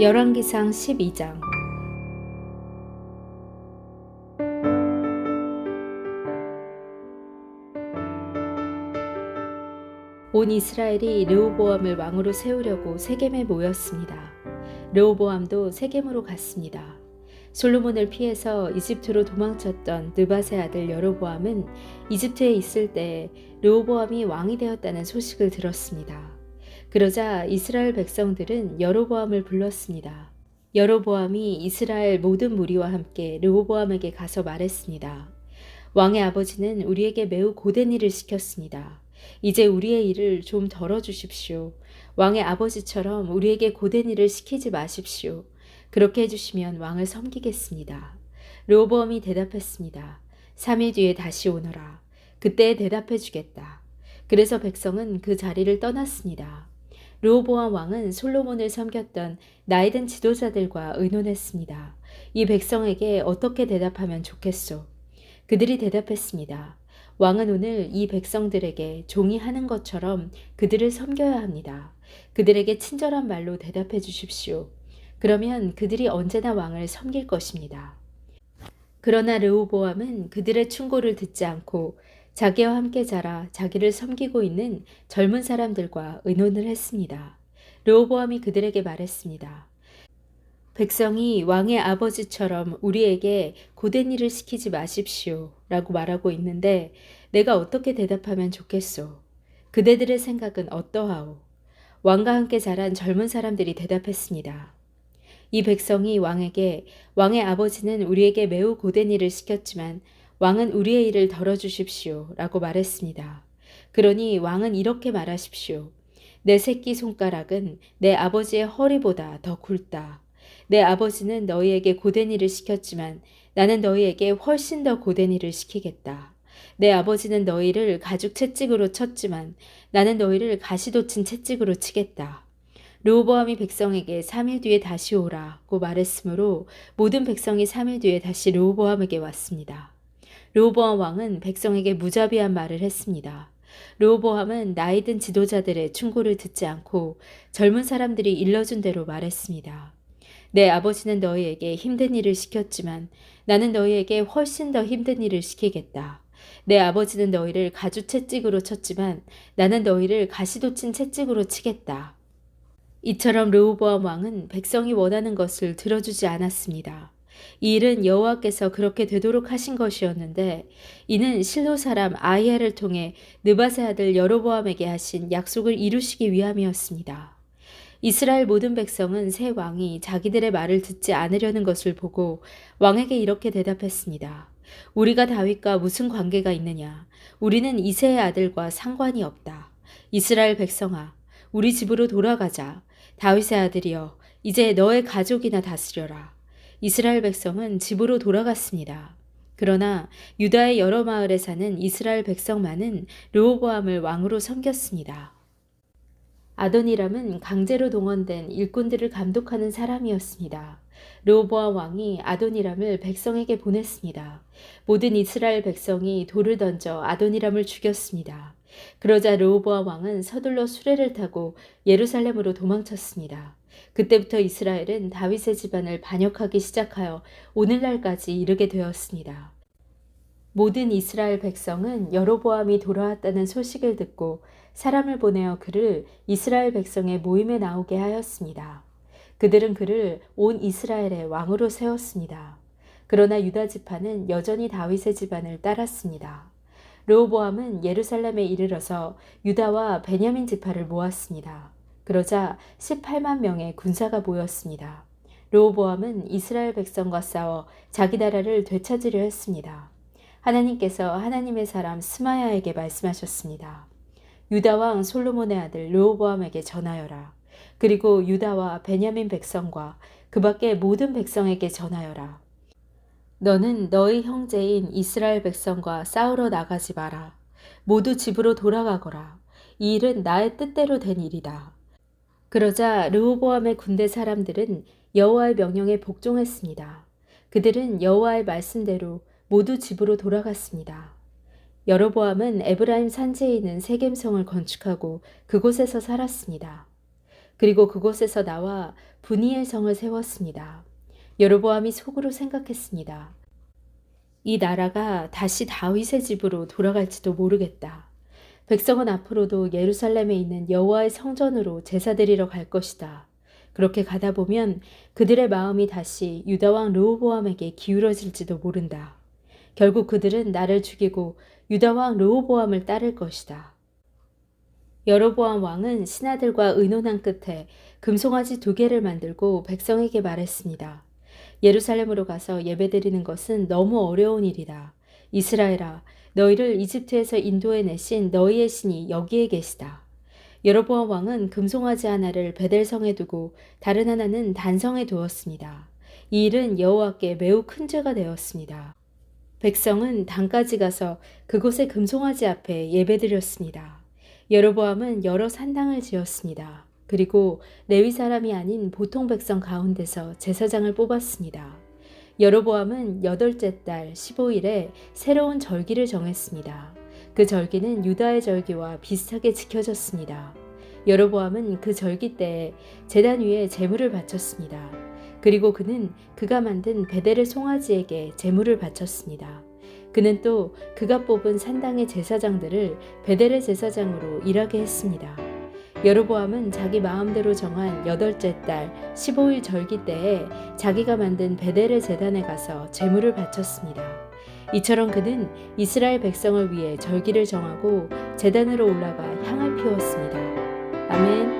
열왕기상 12장. 온 이스라엘이 르호보암을 왕으로 세우려고 세겜에 모였습니다. 르호보암도 세겜으로 갔습니다. 솔로몬을 피해서 이집트로 도망쳤던 느밧의 아들 여로보암은 이집트에 있을 때 르호보암이 왕이 되었다는 소식을 들었습니다. 그러자 이스라엘 백성들은 여로보암을 불렀습니다. 여로보암이 이스라엘 모든 무리와 함께 르호보암에게 가서 말했습니다. 왕의 아버지는 우리에게 매우 고된 일을 시켰습니다. 이제 우리의 일을 좀 덜어주십시오. 왕의 아버지처럼 우리에게 고된 일을 시키지 마십시오. 그렇게 해주시면 왕을 섬기겠습니다. 르호보암이 대답했습니다. 3일 뒤에 다시 오너라. 그때 대답해 주겠다. 그래서 백성은 그 자리를 떠났습니다. 르호보암 왕은 솔로몬을 섬겼던 나이든 지도자들과 의논했습니다. 이 백성에게 어떻게 대답하면 좋겠소? 그들이 대답했습니다. 왕은 오늘 이 백성들에게 종이 하는 것처럼 그들을 섬겨야 합니다. 그들에게 친절한 말로 대답해 주십시오. 그러면 그들이 언제나 왕을 섬길 것입니다. 그러나 르호보암은 그들의 충고를 듣지 않고 자기와 함께 자라 자기를 섬기고 있는 젊은 사람들과 의논을 했습니다. 르호보암이 그들에게 말했습니다. 백성이 왕의 아버지처럼 우리에게 고된 일을 시키지 마십시오 라고 말하고 있는데 내가 어떻게 대답하면 좋겠소? 그대들의 생각은 어떠하오? 왕과 함께 자란 젊은 사람들이 대답했습니다. 이 백성이 왕에게 왕의 아버지는 우리에게 매우 고된 일을 시켰지만 왕은 우리의 일을 덜어주십시오 라고 말했습니다. 그러니 왕은 이렇게 말하십시오. 내 새끼 손가락은 내 아버지의 허리보다 더 굵다. 내 아버지는 너희에게 고된 일을 시켰지만 나는 너희에게 훨씬 더 고된 일을 시키겠다. 내 아버지는 너희를 가죽 채찍으로 쳤지만 나는 너희를 가시돋친 채찍으로 치겠다. 르호보암이 백성에게 3일 뒤에 다시 오라고 말했으므로 모든 백성이 3일 뒤에 다시 르호보암에게 왔습니다. 르호보암 왕은 백성에게 무자비한 말을 했습니다. 르호보암은 나이든 지도자들의 충고를 듣지 않고 젊은 사람들이 일러준 대로 말했습니다. 내 아버지는 너희에게 힘든 일을 시켰지만 나는 너희에게 훨씬 더 힘든 일을 시키겠다. 내 아버지는 너희를 가죽 채찍으로 쳤지만 나는 너희를 가시돋친 채찍으로 치겠다. 이처럼 르호보암 왕은 백성이 원하는 것을 들어주지 않았습니다. 이 일은 여호와께서 그렇게 되도록 하신 것이었는데 이는 실로 사람 아히야를 통해 느밧의 아들 여로보암에게 하신 약속을 이루시기 위함이었습니다. 이스라엘 모든 백성은 새 왕이 자기들의 말을 듣지 않으려는 것을 보고 왕에게 이렇게 대답했습니다. 우리가 다윗과 무슨 관계가 있느냐? 우리는 이새의 아들과 상관이 없다. 이스라엘 백성아, 우리 집으로 돌아가자. 다윗의 아들이여, 이제 너의 가족이나 다스려라. 이스라엘 백성은 집으로 돌아갔습니다. 그러나 유다의 여러 마을에 사는 이스라엘 백성만은 르호보암을 왕으로 섬겼습니다. 아도니람은 강제로 동원된 일꾼들을 감독하는 사람이었습니다. 르호보암 왕이 아도니람을 백성에게 보냈습니다. 모든 이스라엘 백성이 돌을 던져 아도니람을 죽였습니다. 그러자 르호보암 왕은 서둘러 수레를 타고 예루살렘으로 도망쳤습니다. 그때부터 이스라엘은 다윗의 집안을 반역하기 시작하여 오늘날까지 이르게 되었습니다. 모든 이스라엘 백성은 여로보암이 돌아왔다는 소식을 듣고 사람을 보내어 그를 이스라엘 백성의 모임에 나오게 하였습니다. 그들은 그를 온 이스라엘의 왕으로 세웠습니다. 그러나 유다 지파는 여전히 다윗의 집안을 따랐습니다. 르호보암은 예루살렘에 이르러서 유다와 베냐민 지파를 모았습니다. 그러자 18만 명의 군사가 모였습니다. 르호보암은 이스라엘 백성과 싸워 자기 나라를 되찾으려 했습니다. 하나님께서 하나님의 사람 스마야에게 말씀하셨습니다. 유다 왕 솔로몬의 아들 르호보암에게 전하여라. 그리고 유다와 베냐민 백성과 그 밖의 모든 백성에게 전하여라. 너는 너희 형제인 이스라엘 백성과 싸우러 나가지 마라. 모두 집으로 돌아가거라. 이 일은 나의 뜻대로 된 일이다. 그러자 르호보암의 군대 사람들은 여호와의 명령에 복종했습니다. 그들은 여호와의 말씀대로 모두 집으로 돌아갔습니다. 여로보암은 에브라임 산지에 있는 세겜성을 건축하고 그곳에서 살았습니다. 그리고 그곳에서 나와 분이엘 성을 세웠습니다. 여로보암이 속으로 생각했습니다. 이 나라가 다시 다윗의 집으로 돌아갈지도 모르겠다. 백성은 앞으로도 예루살렘에 있는 여호와의 성전으로 제사드리러 갈 것이다. 그렇게 가다 보면 그들의 마음이 다시 유다 왕 르호보암에게 기울어질지도 모른다. 결국 그들은 나를 죽이고 유다 왕 르호보암을 따를 것이다. 여로보암 왕은 신하들과 의논한 끝에 금송아지 2개를 만들고 백성에게 말했습니다. 예루살렘으로 가서 예배드리는 것은 너무 어려운 일이다. 이스라엘아, 너희를 이집트에서 인도해 내신 너희의 신이 여기에 계시다. 여로보암 왕은 금송아지 하나를 베델성에 두고 다른 하나는 단성에 두었습니다. 이 일은 여호와께 매우 큰 죄가 되었습니다. 백성은 단까지 가서 그곳의 금송아지 앞에 예배드렸습니다. 여로보암은 여러 산당을 지었습니다. 그리고 레위 사람이 아닌 보통 백성 가운데서 제사장을 뽑았습니다. 여로보암은 8째 달 15일에 새로운 절기를 정했습니다. 그 절기는 유다의 절기와 비슷하게 지켜졌습니다. 여로보암은 그 절기 때에 제단 위에 제물을 바쳤습니다. 그리고 그는 그가 만든 베델의 송아지에게 제물을 바쳤습니다. 그는 또 그가 뽑은 산당의 제사장들을 베델의 제사장으로 일하게 했습니다. 여로보암은 자기 마음대로 정한 8째 달 15일 절기 때에 자기가 만든 베델의 제단에 가서 제물을 바쳤습니다. 이처럼 그는 이스라엘 백성을 위해 절기를 정하고 제단으로 올라가 향을 피웠습니다. 아멘.